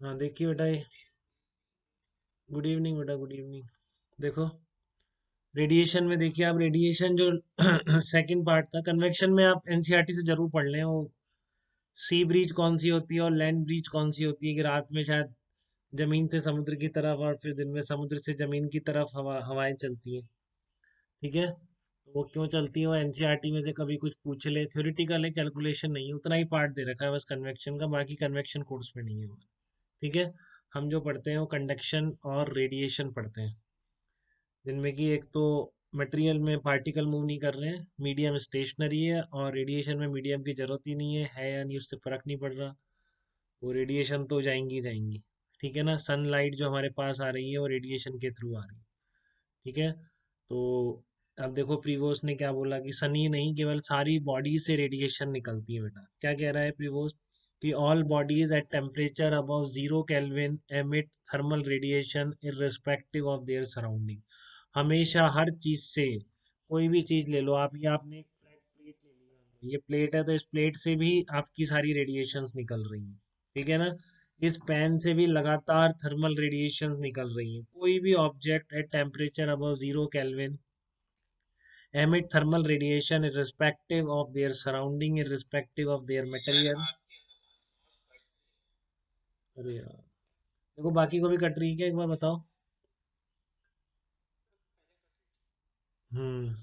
हाँ देखिए बेटा ये। गुड इवनिंग बेटा, गुड इवनिंग। देखो, रेडिएशन में देखिए आप, रेडिएशन जो सेकंड पार्ट था, कन्वेक्शन में आप एनसीईआरटी से जरूर पढ़ लें। वो सी ब्रीज कौन सी होती है और लैंड ब्रीज कौन सी होती है, कि रात में शायद जमीन से समुद्र की तरफ और फिर दिन में समुद्र से जमीन की तरफ हवाएं चलती हैं। ठीक है, तो वो क्यों चलती है, वो एनसीईआरटी में से कभी कुछ पूछ ले। थ्योरेटिकल है, कैलकुलेशन नहीं है, उतना ही पार्ट दे रखा है बस कन्वेक्शन का, बाकी कन्वेक्शन कोर्स में नहीं है वो। ठीक है, हम जो पढ़ते हैं वो कंडक्शन और रेडिएशन पढ़ते हैं, जिनमें कि एक तो मटेरियल में पार्टिकल मूव नहीं कर रहे हैं, मीडियम स्टेशनरी है, और रेडिएशन में मीडियम की जरूरत ही नहीं है या नहीं, उससे फर्क नहीं पड़ रहा, वो रेडिएशन तो जाएंगी ही जाएंगी। ठीक है ना, सनलाइट जो हमारे पास आ रही है वो रेडिएशन के थ्रू आ रही है। ठीक है, तो अब देखो प्रीवोस ने क्या बोला कि सन ही नहीं, केवल सारी बॉडी से रेडिएशन निकलती है। बेटा क्या कह रहा है प्रीवोस, कि all bodies at temperature above 0 kelvin emit thermal radiation irrespective of their surrounding. हमेशा हर चीज से, कोई भी चीज ले लो आप, ये आपने एक फ्लैट प्लेट ले लिया, ये प्लेट है, तो इस प्लेट से भी आपकी सारी रेडिएशंस निकल रही हैं। ठीक है ना, इस पैन से भी लगातार थर्मल रेडिएशंस निकल रही हैं। कोई भी object at temperature above 0 kelvin emit thermal radiation irrespective of their surrounding, irrespective of their material। अरे यार, देखो बाकी को भी कट रही है क्या, एक बार बताओ। हम्म।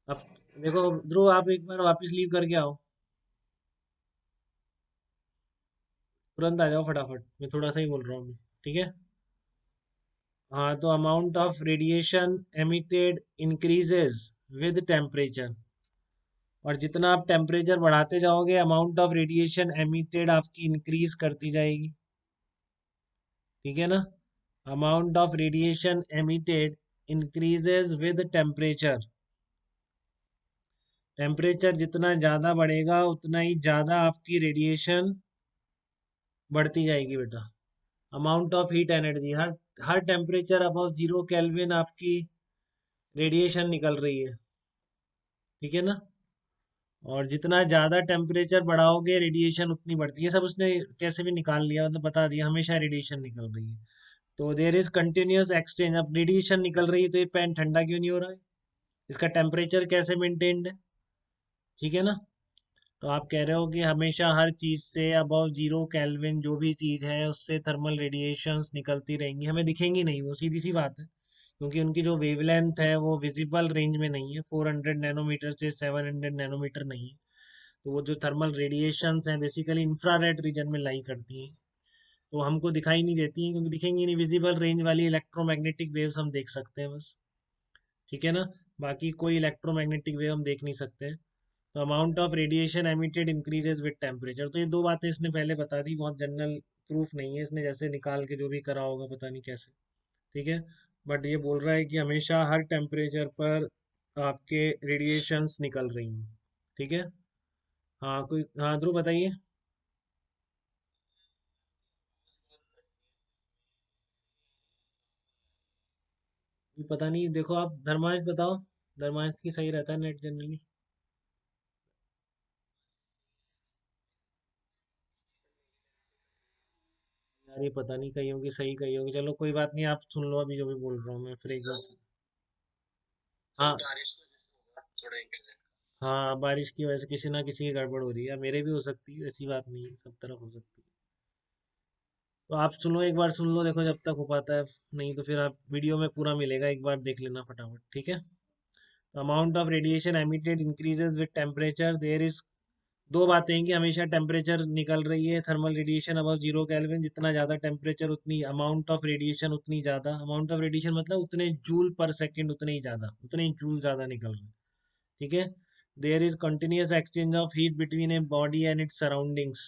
अब देखो ध्रुव, आप एक बार वापस लीव करके आओ, तुरंत आ जाओ फटाफट, मैं थोड़ा सा ही बोल रहा हूँ। ठीक है, हाँ तो amount of radiation emitted increases with temperature, और जितना आप टेम्परेचर बढ़ाते जाओगे अमाउंट ऑफ रेडिएशन एमिटेड आपकी इंक्रीज करती जाएगी। ठीक है ना, amount of radiation emitted increases with temperature. Temperature जितना ज़्यादा बढ़ेगा उतना ही ज़्यादा आपकी रेडिएशन बढ़ती जाएगी बेटा। Amount of heat energy, her her temperature above 0 kelvin आपकी रेडिएशन निकल रही है। ठीक है ना, और जितना ज़्यादा टेम्परेचर बढ़ाओगे रेडिएशन उतनी बढ़ती है। ये सब उसने कैसे भी निकाल लिया, मतलब बता दिया, हमेशा रेडिएशन निकल रही है। तो देर इज कंटिन्यूस एक्सचेंज। अब रेडिएशन निकल रही है तो ये पैन ठंडा क्यों नहीं हो रहा है, इसका टेम्परेचर कैसे मेंटेन्ड है। ठीक है ना, तो आप कह रहे हो कि हमेशा हर चीज से अबव 0 केल्विन जो भी चीज है उससे थर्मल रेडिएशंस निकलती रहेंगी, हमें दिखेंगी नहीं, वो सीधी सी बात है, क्योंकि उनकी जो वेवलेंथ है वो विजिबल रेंज में नहीं है, 400 नैनोमीटर से 700 नैनोमीटर नहीं है। तो वो जो थर्मल रेडिएशंस हैं बेसिकली इंफ्रारेड रीजन में लाई करती हैं, तो हमको दिखाई नहीं देती हैं, क्योंकि दिखेंगी नहीं, विजिबल रेंज वाली इलेक्ट्रोमैग्नेटिक वेव्स हम देख सकते हैं बस। ठीक है ना, बाकी कोई इलेक्ट्रोमैग्नेटिक वेव हम देख नहीं सकते। तो amount of radiation emitted increases with temperature, तो ये दो बातें इसने पहले बता दी, बहुत जनरल प्रूफ नहीं है, इसने जैसे निकाल के जो भी करा होगा पता नहीं कैसे। ठीक है, बट ये बोल रहा है कि हमेशा हर टेम्परेचर पर आपके रेडिएशंस निकल रही हैं। ठीक है, हाँ कोई, हाँ ध्रुव बताइए। ये पता नहीं, देखो आप धर्मांश बताओ, धर्मांश की सही रहता है नेट जनरली। यार ये पता नहीं, कहीं होगी सही, कहीं होगी, चलो कोई बात नहीं, आप सुन लो अभी जो भी बोल रहा हूँ मैं फिर एक बार। हाँ, हाँ बारिश की वजह से किसी ना किसी की गड़बड़ हो रही है, मेरे भी हो सकती है, ऐसी बात नहीं है, सब तरफ हो सकती है। तो आप सुनो, एक बार सुन लो, देखो जब तक हो पाता है, नहीं तो फिर आप वीडियो में पूरा मिलेगा, एक बार देख लेना फटाफट। ठीक है, amount of radiation emitted increases with temperature, there is, दो बातें हैं कि हमेशा टेम्परेचर निकल रही है, थर्मल रेडिएशन अबव 0 केल्विन, जितना ज़्यादा टेम्परेचर उतनी अमाउंट ऑफ रेडिएशन उतनी ज़्यादा, अमाउंट ऑफ रेडिएशन मतलब उतने जूल पर सेकंड, उतने ही ज़्यादा, उतने ही जूल ज़्यादा निकल रहे हैं। ठीक है, there is continuous exchange of heat between a body and its surroundings,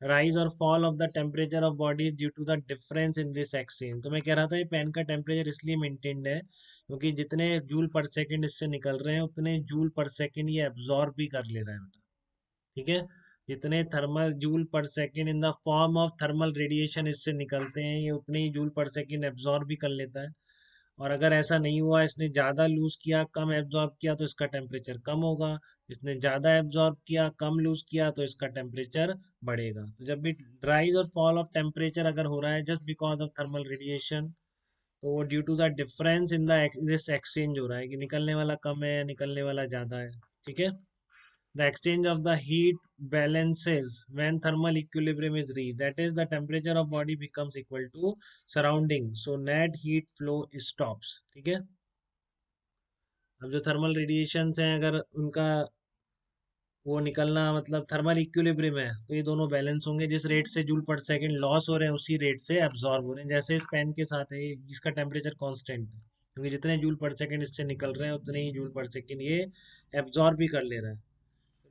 rise और fall of the temperature of body due to the difference in this exchange. तो मैं कह रहा था ये पेन का टेम्परेचर इसलिए मेंटेन्ड है क्योंकि जितने जूल पर सेकंड इससे निकल रहे हैं उतने जूल पर सेकंड ये एब्जॉर्ब भी कर ले रहा है। ठीक है, जितने थर्मल जूल पर second in the form of thermal radiation इससे निकलते हैं, ये उतने ही जूल पर सेकंड एब्जॉर्ब भी कर लेता है। और अगर ऐसा नहीं हुआ, इसने ज़्यादा लूज किया कम एब्जॉर्ब किया तो इसका टेम्परेचर कम होगा, इसने ज़्यादा एब्जॉर्ब किया कम लूज किया तो इसका टेम्परेचर बढ़ेगा। तो जब भी राइज और फॉल ऑफ टेम्परेचर अगर हो रहा है just because of thermal radiation, तो वो due to the difference in the this exchange हो रहा है कि निकलने वाला कम है या निकलने वाला ज़्यादा है। ठीक है। The exchange of the heat balances when thermal equilibrium is reached. That is, the temperature of body becomes equal to surrounding. So net heat flow stops. ठीक है। अब जो थर्मल रेडिएशंस हैं अगर उनका वो निकलना मतलब थर्मल इक्विलिब्रियम है तो ये दोनों बैलेंस होंगे। जिस रेट से जूल पर सेकंड लॉस हो रहे हैं उसी रेट से एब्जॉर्ब हो रहे हैं। जैसे इस पेन के साथ है जिसका टेम्परेचर कांस्टेंट है, क्योंकि जितने जूल पर सेकंड इससे निकल रहे हैं उतने ही जूल पर सेकंड ये एब्जॉर्ब भी कर ले रहा है।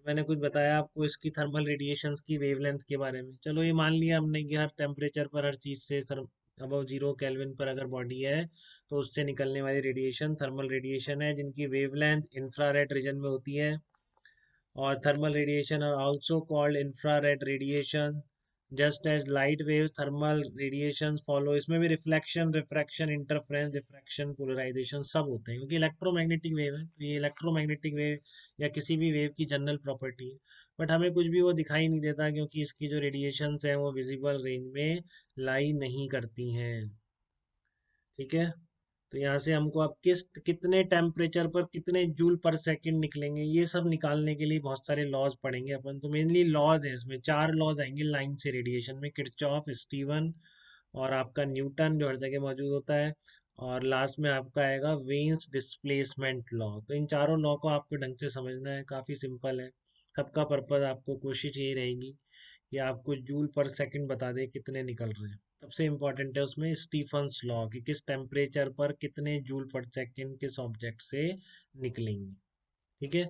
मैंने कुछ बताया आपको इसकी थर्मल रेडिएशंस की वेवलेंथ के बारे में। चलो ये मान लिया हमने कि हर टेम्परेचर पर हर चीज़ से सर अबव 0 केल्विन पर अगर बॉडी है तो उससे निकलने वाली रेडिएशन थर्मल रेडिएशन है, जिनकी वेवलेंथ इंफ्रारेड रीजन में होती है। और thermal radiation are also called infrared radiation. Just as light wave thermal radiations follow, इसमें भी reflection, refraction, interference, diffraction, polarisation सब होते हैं, क्योंकि इलेक्ट्रोमैग्नेटिक वेव है तो ये इलेक्ट्रोमैग्नेटिक वेव या किसी भी वेव की जनरल प्रॉपर्टी है। बट हमें कुछ भी वो दिखाई नहीं देता क्योंकि इसकी जो रेडिएशंस हैं वो विजिबल रेंज में लाई नहीं करती हैं। ठीक है। तो यहाँ से हमको अब कितने टेम्परेचर पर कितने जूल पर सेकंड निकलेंगे ये सब निकालने के लिए बहुत सारे लॉज पढ़ेंगे अपन। तो मेनली लॉज है, इसमें 4 लॉज आएंगे लाइन से रेडिएशन में, किरचॉफ, स्टीवन और आपका न्यूटन जो हर जगह मौजूद होता है, और लास्ट में आपका आएगा वेन्स डिस्प्लेसमेंट लॉ। तो इन चारों लॉ को आपको ढंग से समझना है, काफ़ी सिंपल है। सबका पर्पज आपको कोशिश यही रहेगी कि आपको जूल पर सेकंड बता दे कितने निकल रहे हैं। सबसे इम्पोर्टेंट है उसमें स्टीफन्स लॉ कि किस टेम्परेचर पर कितने जूल पर सेकंड किस ऑब्जेक्ट से निकलेंगे। ठीक है।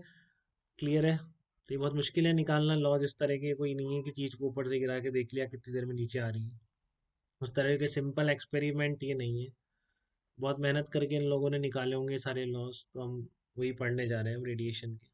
क्लियर है। तो ये बहुत मुश्किल है निकालना लॉज, इस तरह के कोई नहीं है कि चीज़ को ऊपर से गिरा के देख लिया कितनी देर में नीचे आ रही है। उस तरह के सिंपल एक्सपेरिमेंट ये नहीं है। बहुत मेहनत करके इन लोगों ने निकाले होंगे सारे लॉज, तो हम वही पढ़ने जा रहे हैं रेडिएशन के।